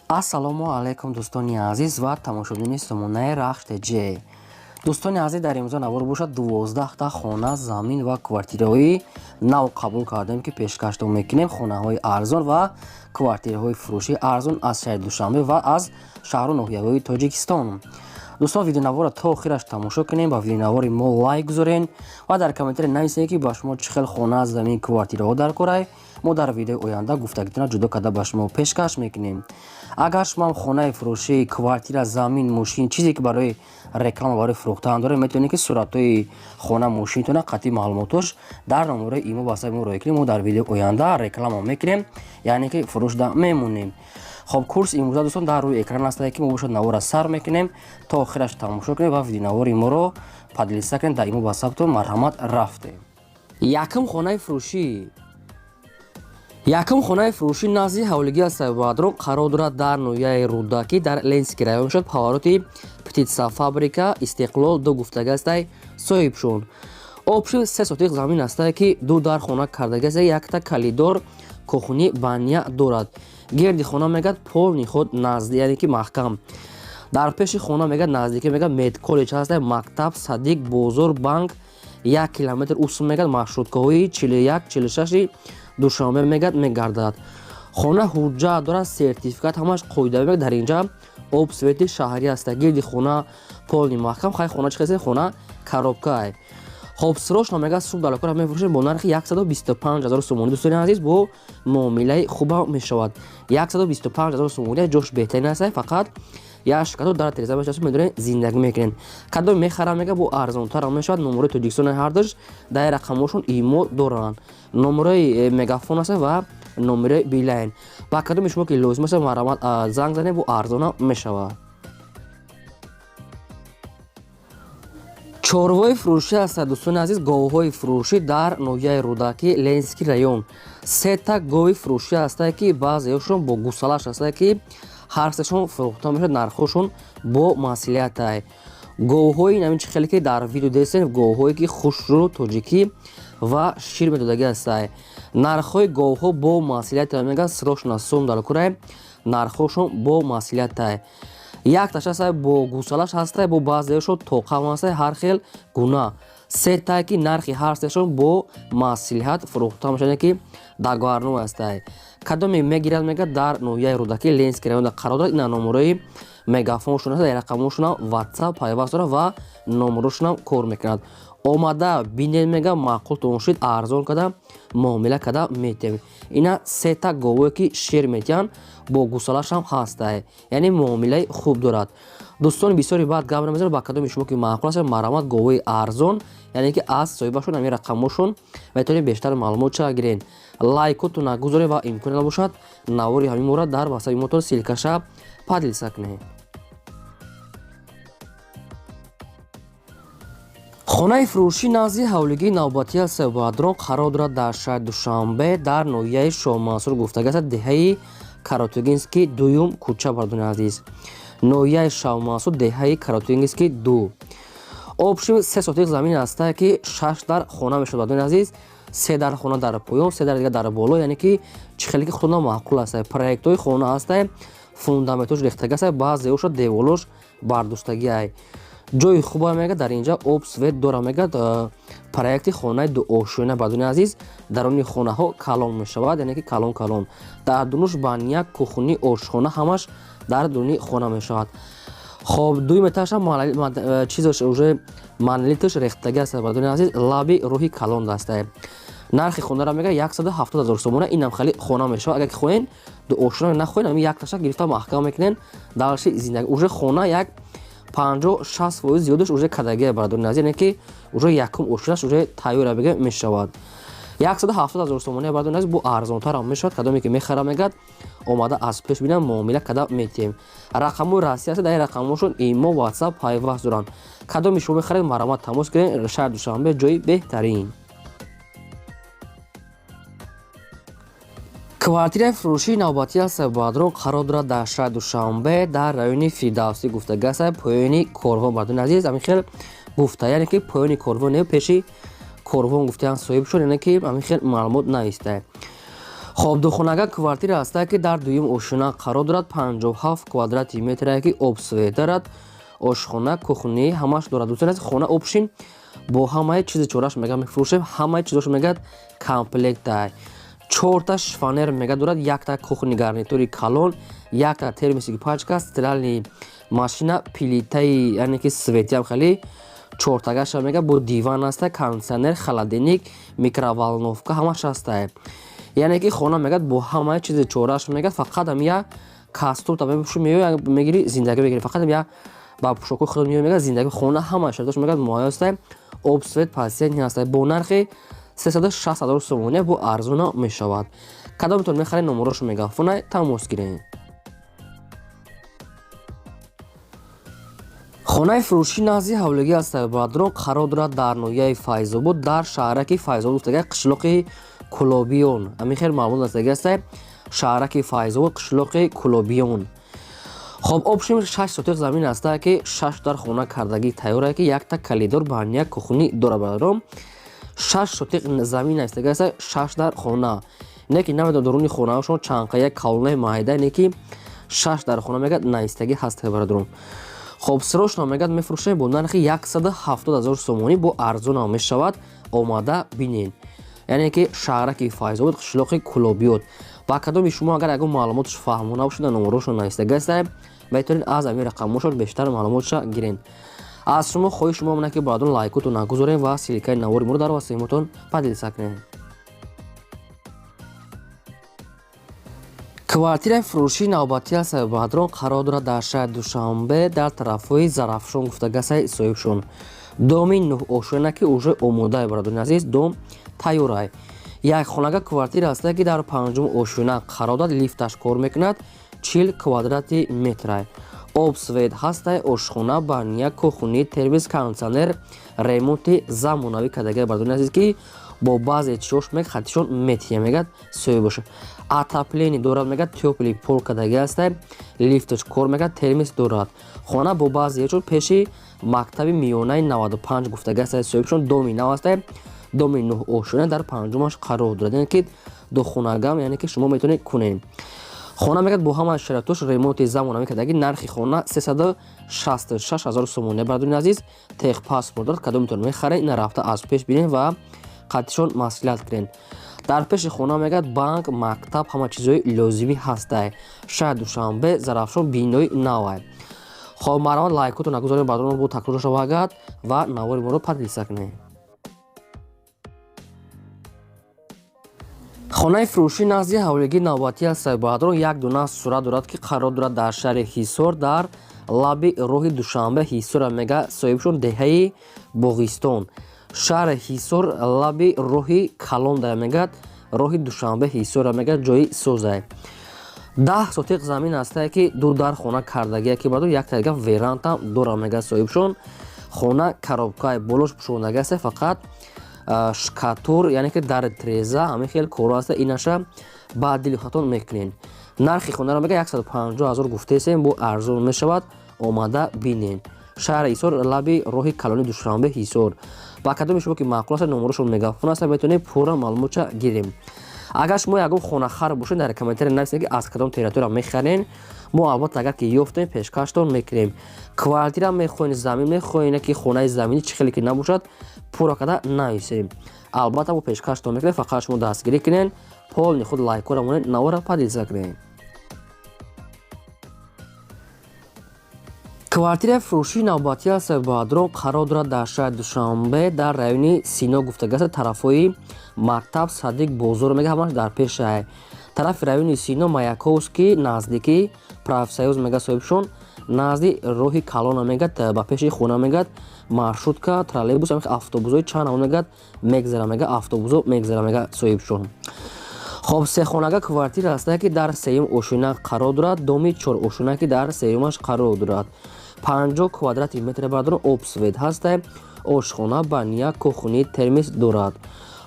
ассалому алайкум дӯстони азиз ва тамошобини сомонаи RAHSH TJ. дӯстони азиз, дар имрӯза навор бошад 12 та хона, замин ва квартираҳои нав қабул кардем ки пешкашдом мекунем. Хонаҳои арзон ва квартираҳои фурӯши арзон аз шаҳри Душанбе ва аз Шахру Нохияхои Тоҷикистон. дӯстон, видеонавора то охираш тамошо кунем, ба видеонавори мо лайк гузорен ва дар комментари нависед ки ба шумо чӣ хел хона, замин, квартираҳо даркорай. мо дар видеои оянда гуфтагитона ҷудо карда ба шумо пешкаш мекунем. агар шумо хонаи фурӯшӣ, квартира, замин, мошин, чизе ки барои реклама, барои фурӯхтан доред, метавонед ки суратҳои хона, мошинтона, қатъи маълумотош дар номерои имо ба саби мо роя кунед. мо дар видеои оянда реклама мекунем, яъне ки фурӯшда мемонем. хоб, курс имрӯза дӯстон дар рӯи экран ҳастад ки мо бошад навора сар мекунем. То охираш тамошо кунед ва видеонавори моро падлиса кунед. Дар имо ба сабтон марҳамат рафтем. Якум хонаи фурӯшӣ. Якум хонаи фурӯшӣ назди ҳавлигии Сайбадрон қарор дорад дар ноҳияи Рудакӣ дар Ленский район шуд. Павароти птитса фабрика Истиқлол ду гуфтага астай соҳибшон. Opel 3 сотиқ замин астай ки ду дар хона кардага астай, якта калидор кухни баня дорад. гирди хона мегад полни худ назди, яъне ки маҳкам. дар пеши хона мегад наздики мегад мед коллеҷ астай, мактаб, садиқ, бозор, банк, 1 километр усм мегад маршруткаҳои 41-46 Душанбе мегад мегардад. хона ҳуҷҷат дорад, сертификат ҳамаш қоида мегад. дар инҷа обсвети шаҳрӣ аста. гирди хона полни маҳкам. хай хона чӣ хест? хона коробкае. хоб, срочно мегад суд далакора мефурӯшад бо нархи 125 000 сомонӣ. дӯстони азиз, бо муомилаи хуба мешавад. 125 000 сомонӣ ҷош беҳтарин аст. фақат яшкато дар тиреза мешавад, медонед зиндагӣ мекунед. кадом мехарам мега бо арзонтар мешавад. номерои Тоҷикистони ҳардаш дар рақамошон имо доранд. номерои мегафон аст ва номерои билайн. ба кадоми шумо ки лозим аст марҳамат занг занед, бо арзона мешавад. чорвои фурӯшӣ аст дӯстони азиз. говҳои фурӯшӣ дар ноҳияи Рудакӣ, Ленский район. 3 та гови фурӯшӣ аст ки баъзеашон бо гусалаш аст ки ҳар сешон фурӯхта мешавад. нархошон бо маслиҳатай. говҳои намин чӣ хеле ки дар видео дестен, говҳое ки хушрӯ, тоҷикӣ ва шир медодагӣ астай. нархҳои говҳо бо маслиҳатай мегӯяд срочно сум далакурай. нархошон бо маслиҳатай. якташ астай бо гусалаш ҳастай, бо баъзеашон тоқам астай, ҳар хел гуна. 3 тай ки нархи ҳар сешон бо маслиҳат фурӯхта мешавад ки дагоарно астай. кадоме мегирад мегад дар ноҳияи Рудакӣ, Ленский районда қарор дорад. ина номерои мегафоншон аст. рақамошонам WhatsApp пайваст дорад ва номерошонам кор мекунад. омада бинед мега маъқултон шуд, арзон када муомила када метавонед. ина 3 та говое ки шер метиҳанд, бо гусалашам ҳастай, яъне муомилаи хуб дорад. дӯстони бисёри баъд гап намезанам. ба кадоми шумо ки маъқул аст марҳамат говои арзон, яъне ки аз соҳибашон ҳамин рақамошон метавонед бештар маълумот гиред. лайкотона гузоред ва имкон бошад навори ҳамин мора дар васаби мотон силкаша падлиса кунед. хонаи фурӯшӣ назди ҳавлигии навбатии Сайбадрон қарор дорад дар шаҳри Душанбе дар ноҳияи Шоҳмансур гуфтага аст. деҳаи Каротогинский дуюм кӯча. бардони азиз, ноҳияи Шоҳмансур, деҳаи Каротогинский 2. Opel 3 сотиқ замин аста ки 6 дар хона мешавад. бардони азиз, 3 дар хона дар поён, 3 дар дига дар боло, яъне ки чӣ хеле ки худона маъқул аст. проектҳои хона астай, фундаментош рехтага аст, баъзеоша деволош бардостагиай. ҷои хуба мегад. дар инҷа обсвет дора мегад. проекти хонаи дуошона. бардони азиз, дарони хонаҳо калон мешавад, яъне ки калон. дар дунуш баня, кухни, ошхона ҳамаш дар дуни хона мешавад. хоб, дуюм этажам чизош уже манлитош рехтага аст. бардони азиз, лаби роҳи калон дастай. нархи хонара мега 170 000 сомона. инам хали хона мешавад. агар ки хоҳен дуошона нахоҳен, ҳамин якташа гирифта маҳкам мекунен. далши зиндагӣ уже хона як 50-60% зиёдаш уже кадагия. бардони азиз, яъне ки уже якум ошонаш уже тайёра бега мешавад. 170 000 сомона. бардони азиз, бо арзонтарам мешавад. кадоме ки мехарам мегад омада аз пеш бинам муомила када метиҳем. рақамҳои расмӣ аст. дар рақамошон имо, WhatsApp пайваст доранд. кадоми шумо мехаред марҳамат тамос гиред. шаҳри Душанбе ҷои беҳтарин. квартираи фурӯшии навбатии Сайбадрон қарор дорад дар шаҳри Душанбе дар райони Фирдавсӣ гуфтага аст. поёни корвон. бардони азиз, ҳамин хел гуфта, яъне ки поёни корвон не пеши корвон гуфтаанд соҳибшон, яъне ки ҳамин хел маълумот навистай. خب دو خانگاه کوارتیر است که در دویم اشونا قرار دارد 57 کвадрати метр که обсвет دارد آشخانه کخونه همش دارد دوستان از خانه آپشین با همه چیز چورش میگه میفروشه همه چیزش میگه کامپلکت است 4 تا شفانر میگه دارد یک تا کخونه گارنیتوری کالون یک تا ترمیسی پاچکا استرالنی ماشینا پلیتای یعنی که سویتی هم خیلی 4 تاگاش میگه با دیوان است کاندیشنر خلادنیک میکرووالنوفکا همش است یعنی که خانه میگه با همه چیز چورش میگه فقط هم یا کاستور تا میگیری زندگی بگیری فقط هم یا با پوشاک خود میگه زندگی خانه همه شرطش میگه مایه است обсвет пасиен هست با نرخ 360,000 сомоне бо арзона мешавад кадомтон мехаред номерош мегафона тамос гиред хонаи фурӯшӣ назди ҳавлигӣ аз сайбадрон қарор дорад дар ноҳияи файзобод дар шаҳраки файзобод гуфтага қишлоқи кулобиён ҳамин хел маълум астаги аст шаҳраки файзобод қишлоқи кулобиён хоб обшим 6 сотиқ замин аста ки 6 дар хона кардагӣ тайёра ки якта калидор баҳния кухунӣ дора бадаром 6 сотиқ замин астаги аст 6 дар хона не ки намедон дуруни хонаашон чанқа як калонаи маҳида не ки 6 дар хона мегад наистагӣ ҳаст барадаром хоб сирошно мегад мефурӯшем бо нархи 170,000 сомонӣ бо арзона мешавад омада бинен яъне ки шаҳраки файзобод қишлоқи кулобиёд ба кадоми шумо агар ягон маълумоташ фаҳмо набошада номерошо наистагӣ аст беҳтарин аз ҳамин рақамошон бештар маълумотша гирен аз шумо хоҳиш шумо мона ки барадон лайкоту нагузорем ва силикаи навори моро дар васиъатон падилса кунем квартираи фурӯшии навбатӣ аз сайбадрон қарор дорад дар шаҳри душанбе дар тарафҳои зарафшон гуфтагасаи соҳибшон доми 9 ошона ки уже омодаи барадони азиз дом тайёрай як хонага квартира аст ки дар 5 ошона қарор дорад лифташ кор мекунад 40 квадрати метрай обсвет ҳастай ошхона баҳния кухунӣ термис кондиционер ремонти замонавӣ кардагиаи барадони азиз ки бо баъзе чиёш мег хатишон метия мегад соҳиб боша отопление дорад мегад тёпли пол кардагӣ аста лифташ кор мегад термис дорад хона бо баъзеашон пеши мактаби миёнаи 95 гуфтагӣ аста соҳибшон доми нав аста доми 9 ошона дар 5-умаш қарор дорад яъне ки ду хонагам яъне ки шумо метавонед кунед хона мегад бо ҳама шароитош ремонти замонавӣ кардагӣ нархи хона 366,000 сомоне барадони азиз тех паспорт дорад кадом метавонед мехаред ина рафта аз пеш бинед ва қатишон маслиҳат кунед дар пеши хона мегад банк мактаб ҳама чизҳои лозимӣ ҳастай шаҳри душанбе зарафшон бинои навай хоб марҳамат лайкоту нагузоред барадон бо такрор шавагад ва навори моро падилса кунед хонаи фурӯшӣ назди ҳавлигии навбатӣ аз сайбадрон як дона сурат дорад ки қарор дорад дар шаҳри ҳисор дар лаби роҳи душанбе ҳисора мега соҳибшон деҳаи боғистон шаҳри ҳисор лаби роҳи калон дара мегад роҳи душанбе ҳисора мегад ҷои созай 10 сотиқ замин астае ки ду дар хона кардагия ки баъдо як тайга верантам дора мегад соҳибшон хона коробкаи болош пӯшондаги аста фақат шкатур яъне ки дари треза ҳамин хел коро аста инаша ба дили хатон мекунен нархи хонаро мега 150,000 гуфтесем бо арзон мешавад омада бинен шаҳри ҳисор лаби роҳи калони душанбе ҳисор ба кадоми шумо ки маъқул аст номерошон мегафон аст метавонед пурра маълумотша гирем агар шумо ягон хонахар бошед дар комментари нависед ки аз кадом территория мехарен мо албатта агар ки ёфтем пешкаштон мекунем квартира мехоҳед замин мехоҳед ки хонаи заминӣ чӣ хеле ки набошад пурра када нависем албатта мо пешкаштон мекунем фақат шумо дастгирӣ кунед полни худ лайкора монед навора падилса кунед квартираи фурӯшии навбатӣ аз сайбадрон қарор дорад дар шаҳри душанбе дар райони сино гуфтагаст тарафҳои мактаб садиқ бозор мега ҳамаш дар пешай тарафи райони сино маяковский наздики профсоюз мега соҳибшон назди роҳи калона мегад ба пеши хона мегад маршрутка троллейбус автобусҳои чанд ҳамон мегад мегзара мега автобусо мегзара мега соҳибшон хоб сехонага квартира аста ки дар сеюм ошона қарор дорад доми 4 ошона ки дар сеюмаш қарор дорад 50 квадрати метр барадон обсвет ҳастай ошхона баъния кухунӣ термис дорад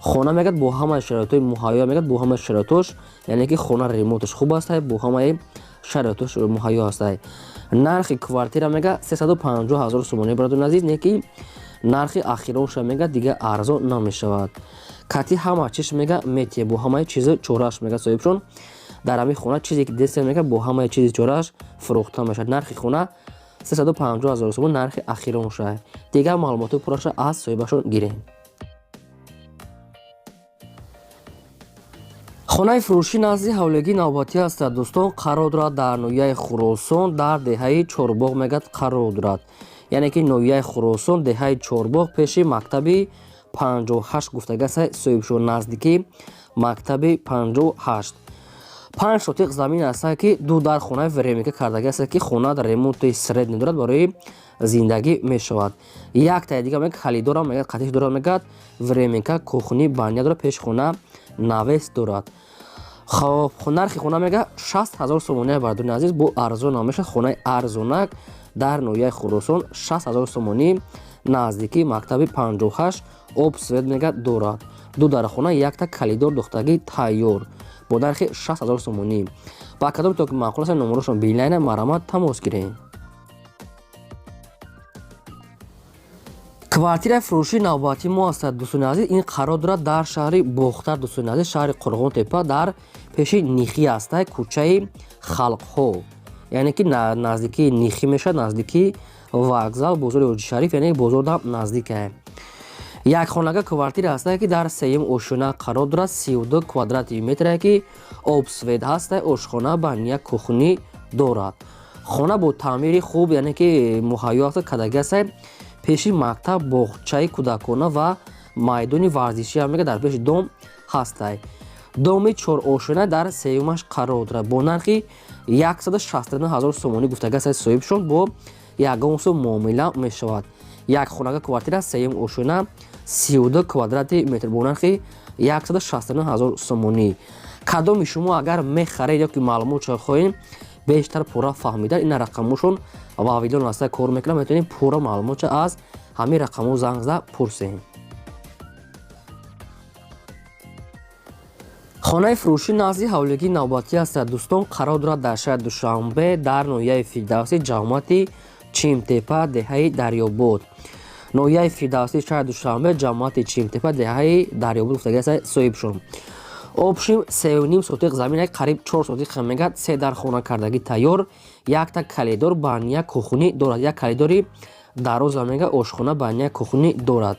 хона мегад бо ҳамаи шароитои муҳайё мегад бо ҳамаи шароитош яъне ки хона ремонташ хуб астай бо ҳамаи шароитош муҳайё астай нархи квартира мега 350,000 сомоне барадон азиз не ки нархи ахиронша мега дига арзон намешавад. Кати ҳама чиш мега метия бо ҳамаи чизи чораш мега соҳибшон дар ҳамин хона чизе ки дестер мега бо ҳамаи чизи чораш фурӯхта мешавад. нархи хона 350,000 сомон нархи ахиронша. Дигар маълумоти пурраша аз соҳибашон гирем. Хонахои Фуруши назди ҳавлигии навбатӣ ҳастад. Дӯстон қарор дорад дар ноҳияи Хӯросон дар деҳаи Чорбоғ мегӯяд қарор дорад. Яъне ки ноҳияи Хӯросон деҳаи Чорбоғ пеши мактаби 58 гуфтагаса соҳибшон наздики мактаби 58. 5 сотиқ замин аст ки ду дар хонаи ремонт кардагиаст ки хона дар ремонти средни дорад барои зиндагӣ мешавад. Як таи дигар мегӯяд халидора мегӯяд қатиш дорад мегӯяд ремонка кухни баня дорад пеши хона навес дорад. Хоб нархи хона мега 60,000 сомони бардори азиз бо арзон намешад. хонаи арзонак дар ноҳияи Хӯросон 60,000 сомонӣ наздики мактаби 58 об свет мега дорад. ду дар хона якта калидор духтагӣ тайёр бо нархи 60,000 сомонӣ. ба кадом то ки маъқул аст номерошон билайна марамат тамос гирем. Квартираи фурӯши навбатии мо ҳастад. дӯстони азиз ин қарор дорад дар шаҳри Бохтар. дӯстони азиз шаҳри Қурғонтепа дар пеши Нихӣ аста кӯчаи Халқҳо, яъне ки наздики Нихӣ мешавад, наздики вокзал бозори Ҳоҷи Шариф, яъне бозордам наздик аст. Якхонага квартира ҳаста ки дар сеюм ошӯна қарор дорад. 32 квадрати метре ки обсвет ҳаста, ошхона баня кухни дорад. хона бо таъмири хуб, яъне ки муҳайё аст кадаги аст. пеши мактаб боғчаи кӯдакона ва майдони варзишӣ ҳам мега дар пеши дом ҳастай. доми 4 ошӯна дар сеюмаш қарор дорад бо нархи 169,000 сомонӣ гуфтагаса соҳибшон бо ягон сум муомила мешавад. Якхонага квартира сеюм ошӯна 32 квадрати метр бо нархи 169,000 сомонӣ. кадоми шумо агар мехаред ё ки маълумотро хоҳед бештар пурра фаҳмидан ин рақамошон вавилон аста кор мекунад, метавонед пурра маълумотро аз ҳамин рақамо занг зада пурсем. Хонахои Фуруши назди ҳавлигии навбатӣ ҳастад. дӯстон қарор дорад дар шаҳри Душанбе дар ноҳияи Фирдавсӣ ҷамъияти Чимтепа деҳаи Дарёбод. ноҳияи Фирдавсӣ шаҳри Душанбе ҷамъияти Чимтепа деҳаи Дарёбод гуфтагиаст соҳибшон. обшим 3.5 сотиқ замин қариб 4 сотиқ мегӯяд 3 дар хона кардагӣ тайёр, якта калидор баня кухни дорад. як калидори дароза мега ошхона баня кухни дорад.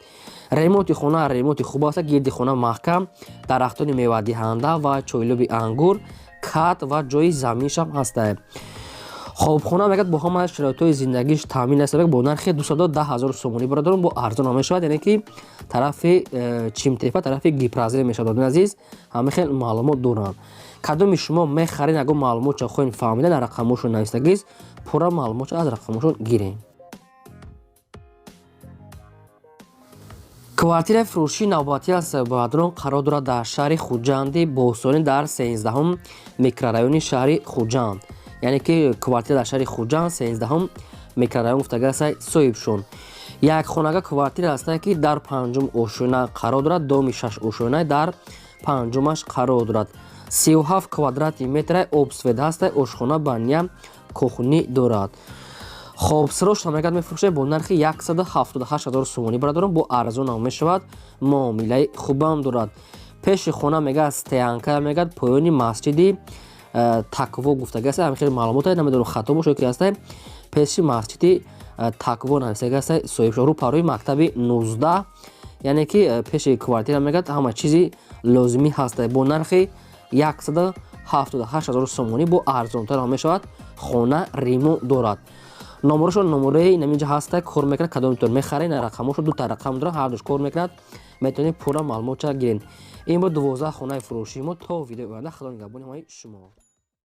ремонти хона ремонти хуб аст. гирди хона маҳкам, дарахтони мевадиҳанда ва чойлуби ангур, кат ва ҷои заминшам ҳастад. хобхона мегӯяд бо ҳамаи шароитҳои зиндагиш таъмин аст бо нархи 210,000 сомонӣ бародарон бо арзон мешавад, яъне ки тарафи Чимтепа тарафи гипразил мешавад. азиз ҳамин хел маълумот дорам. кадоми шумо мехаред ягон маълумотро хоҳед фаҳмидан дар рақамошон навистагист пурра маълумотро аз рақамошон гирем. квартираи фурӯши навбатӣ аст. бародарон қарор дорад дар шаҳри Хуҷанди Босонӣ дар 13 микрорайони шаҳри Хуҷанд, яъне ки квартира дар шаҳри Хуҷанд 13 микрорайон гуфтагиаст соҳибшон. якхонага квартира аст ки дар 5 ошӯна қарор дорад. доми 6 ошӯна дар 5-маш қарор дорад. 37 квадрати метр обсвет ҳаст, ошхона баня кухни дорад. хобсирош мегӯяд мефурӯшад бо нархи 178,000 сомонӣ бародарон бо арзон мешавад, муомилаи хубам дорад. пеши хона мегӯяд стоянка мегӯяд поёни масҷиди такво гуфтагиаст. ҳамин хел маълумота намедонам хато бошад ки аст пеши масҷиди такво нависагиаст соҳибшон рӯ парои мактаби 19, яъне ки пеши квартира мегӯяд ҳама чизи лозимӣ ҳаст бо нархи 178,000 сомонӣ бо арзонтар мешавад. хона ремонт дорад. номерошон номераи наминҷа ҳаст, кор мекунад. кадомитон мехаред рақамошо дута рақам дорад, ҳар душ кор мекунад, метавонед пурра маълумотро гиред. ин бо 12 хонаи фурӯшии мо. то видеои оянда худо нигаҳбони ҳамаи шумо.